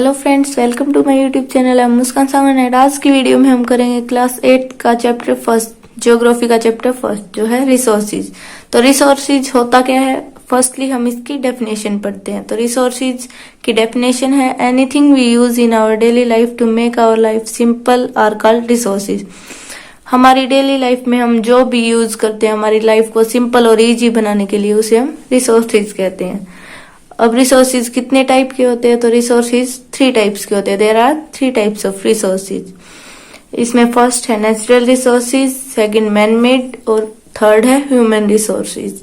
Hello friends, welcome to my YouTube channel. I am Muskan Sawan and आज की video में हम करेंगे क्लास 8 का चैप्टर फर्स्ट, ज्योग्राफी का चैप्टर फर्स्ट जो है रिसोर्सेज। तो रिसोर्सेज होता क्या है, फर्स्टली हम इसकी डेफिनेशन पढ़ते हैं। तो रिसोर्सेज की डेफिनेशन है anything we use in our daily life to make our life simple are called resources. हमारी डेली लाइफ में हम जो भी यूज करते हैं हमारी लाइफ को सिंपल और इजी बनाने के लिए, उसे हम रिसोर्सेज कहते हैं। अब रिसोर्सेज कितने टाइप के होते हैं, तो रिसोर्सेज 3 टाइप्स के होते हैं। There are 3 types of resources. इसमें फर्स्ट है natural resources, second man made और थर्ड है ह्यूमन रिसोर्सेज।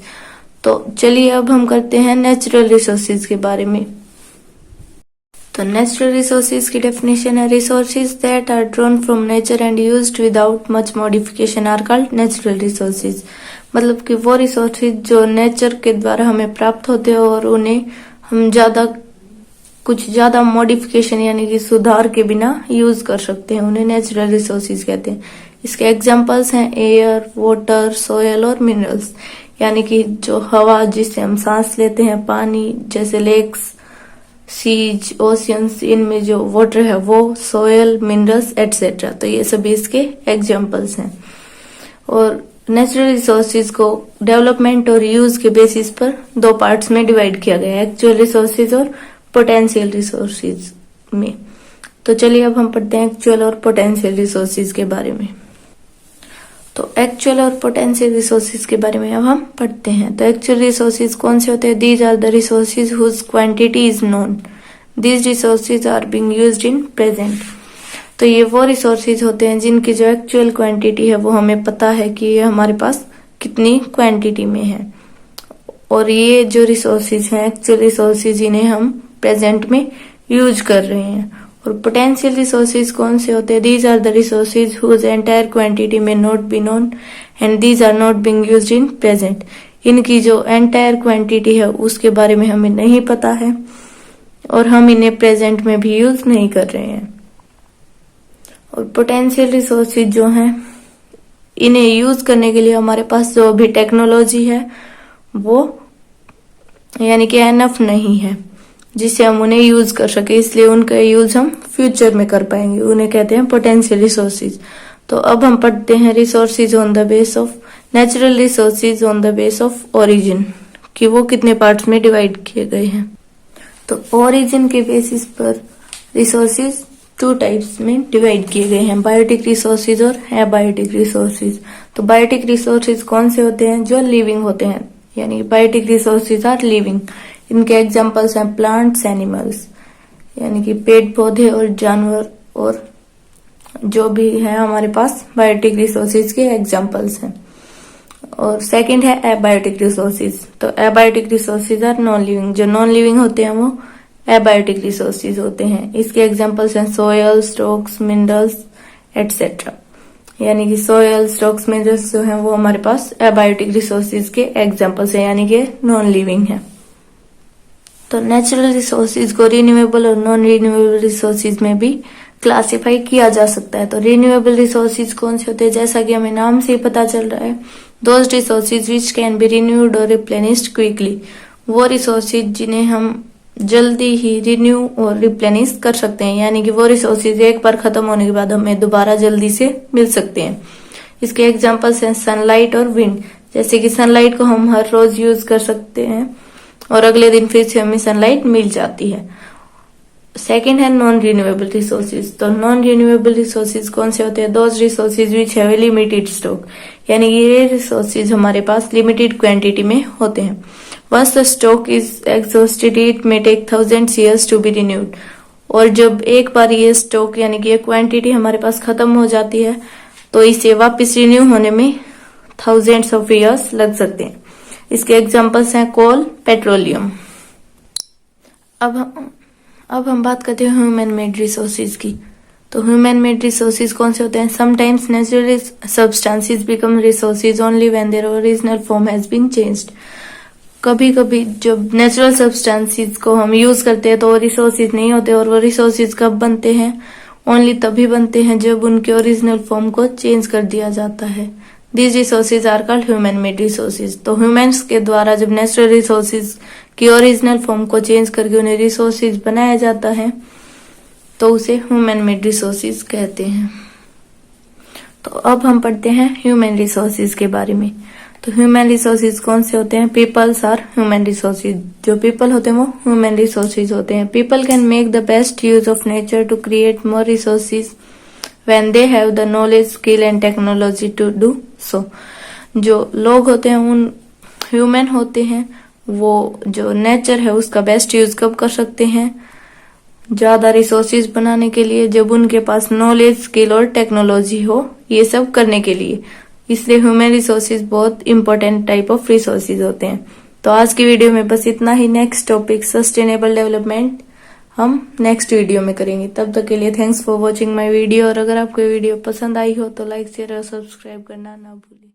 तो चलिए अब हम करते हैं नेचुरल रिसोर्सेज के बारे में। तो नेचुरल रिसोर्सेज की डेफिनेशन है resources that are drawn from nature and used without much modification are called natural resources. मतलब कि वो रिसोर्सेज जो नेचर के द्वारा हमें प्राप्त होते हैं और उन्हें हम कुछ ज्यादा मॉडिफिकेशन यानी कि सुधार के बिना यूज कर सकते हैं, उन्हें नेचुरल रिसोर्सेज कहते हैं। इसके एग्जांपल्स हैं एयर, वाटर, सॉयल और मिनरल्स। यानी कि जो हवा जिससे हम सांस लेते हैं, पानी जैसे लेक्स, सीज, ओशियंस, इनमें जो वाटर है वो, सॉयल, मिनरल्स एटसेट्रा। तो ये सभी इसके एग्जांपल्स हैं। और नेचुरल रिसोर्सेज को डेवलपमेंट और यूज के बेसिस पर 2 पार्ट्स में डिवाइड किया गया है, एक्चुअल रिसोर्सेज और पोटेंशियल रिसोर्सेज में। तो चलिए अब हम पढ़ते हैं एक्चुअल और पोटेंशियल रिसोर्सेज के बारे में। तो एक्चुअल और पोटेंशियल रिसोर्सेज के बारे में अब हम पढ़ते हैं। तो एक्चुअल रिसोर्सेज कौन से होते हैं? These are the resources whose quantity is known, these resources are being used in present. तो ये वो रिसोर्सेज होते हैं जिनकी जो एक्चुअल क्वांटिटी है वो हमें पता है कि ये हमारे पास कितनी क्वांटिटी में है, और ये जो रिसोर्सेज हैं एक्चुअल रिसोर्सेज, इन्हें हम प्रेजेंट में यूज कर रहे हैं। और पोटेंशियल रिसोर्सेज कौन से होते हैं? These are the resources whose entire quantity may not be known and these are not being used in present. इनकी जो एंटायर क्वांटिटी है उसके बारे में हमें नहीं पता है और हम इन्हें प्रेजेंट में भी यूज नहीं कर रहे हैं। और पोटेंशियल रिसोर्सेज जो हैं, इन्हें यूज करने के लिए हमारे पास जो भी टेक्नोलॉजी है वो यानी कि एनफ नहीं है जिससे हम उन्हें यूज कर सके, इसलिए उनका यूज हम फ्यूचर में कर पाएंगे, उन्हें कहते हैं पोटेंशियल रिसोर्सेज। तो अब हम पढ़ते हैं resources on the base of natural resources on the base of origin, कि वो कितने पार्ट्स में डिवाइड किए गए हैं। तो ओरिजिन के बेसिस पर रिसोर्सेज 2 टाइप्स में डिवाइड किए गए हैं, बायोटिक रिसोर्सेज और एबायोटिक रिसोर्सेज। तो बायोटिक रिसोर्सेज कौन से होते हैं? जो लिविंग होते हैं, यानी बायोटिक रिसोर्सेज आर लिविंग। इनके एग्जांपल्स हैं प्लांट्स, एनिमल्स, यानी कि पेड़ पौधे और जानवर, और जो भी है हमारे पास बायोटिक रिसोर्सेज के एग्जांपल्स हैं। और सेकंड है एबायोटिक रिसोर्सेज। तो abiotic resources are non living, जो नॉन लिविंग होते हैं वो एबायोटिक रिसोर्सेज होते हैं। इसके एग्जांपल्स हैं सोयल, स्टॉक्स, मिनरल्स एटसेट्रा। यानी कि सोयल, स्टॉक्स, मिनरल्स जो हैं वो हमारे पास एबायोटिक रिसोर्सेज के एग्जांपल्स हैं, यानी कि नॉन लिविंग है। तो नेचुरल रिसोर्सेज को रिन्यूएबल और नॉन रिन्यूएबल रिसोर्सेज में भी क्लासिफाई किया जा सकता है। तो रिन्यूएबल रिसोर्सेज कौन से होते हैं? जैसा कि हमें नाम से ही पता चल रहा है, those resources which can be renewed और रिप्लेनिश्ड क्विकली। वो रिसोर्सेज जिन्हें हम जल्दी ही रिन्यू और रिप्लेनिश कर सकते हैं, यानी कि वो रिसोर्सेज एक बार खत्म होने के बाद हमें दोबारा जल्दी से मिल सकते हैं। इसके एग्जांपल्स हैं सनलाइट और विंड। जैसे कि सनलाइट को हम हर रोज यूज कर सकते हैं और अगले दिन फिर से हमें सनलाइट मिल जाती है। सेकंड है नॉन रिन्यूएबल रिसोर्सेज। तो नॉन रिन्यूएबल रिसोर्सेज कौन से होते हैं? Those resources which have a limited stock, यानी ये रिसोर्सेज हमारे पास लिमिटेड क्वांटिटी में होते हैं। Once the stock is exhausted, it may take thousands years to be renewed. और जब एक बार ये स्टॉक यानी कि ये क्वांटिटी हमारे पास खत्म हो जाती है तो इसे वापस रिन्यू होने में थाउजेंड्स ऑफ ईयर्स लग सकते हैं। इसके एग्जांपल्स हैं कोल, पेट्रोलियम। अब हम बात करते हैं ह्यूमन मेड रिसोर्सेज की। तो ह्यूमन मेड रिसोर्सेज कौन से होते हैं? Sometimes natural substances become resources only when their original form has been changed. कभी कभी जब नेचुरल सब्सटेंसेज को हम यूज करते हैं तो वो रिसोर्सेज नहीं होते, और वो रिसोर्सेज कब बनते हैं? ओनली तभी बनते हैं जब उनके ओरिजिनल फॉर्म को चेंज कर दिया जाता है। These resources are called human made resources. तो ह्यूमंस के द्वारा जब नेचुरल रिसोर्सेज की ओरिजिनल फॉर्म को चेंज करके उन्हें रिसोर्सेज बनाया जाता है तो उसे ह्यूमन मेड रिसोर्सेज कहते हैं। तो अब हम पढ़ते हैं ह्यूमन रिसोर्सेज के बारे में। तो ह्यूमन रिसोर्सेज कौन से होते हैं? Peoples are human resources. जो पीपल होते हैं वो ह्यूमन रिसोर्सेज होते हैं। People can make the best use of nature to create more resources when they have the knowledge, skill and technology to do so. जो लोग होते हैं उन ह्यूमन होते हैं, वो जो नेचर है उसका बेस्ट यूज कब कर सकते हैं? ज्यादा रिसोर्सेज बनाने के लिए, जब उनके पास नॉलेज, स्किल और टेक्नोलॉजी हो ये सब करने के लिए। इसलिए ह्यूमन रिसोर्सेज बहुत इंपॉर्टेंट टाइप ऑफ रिसोर्सेज होते हैं। तो आज की वीडियो में बस इतना ही। नेक्स्ट टॉपिक सस्टेनेबल डेवलपमेंट हम नेक्स्ट वीडियो में करेंगे। तब तक के लिए thanks for watching my video. और अगर आपको वीडियो पसंद आई हो तो लाइक, शेयर और सब्सक्राइब करना ना भूलिए।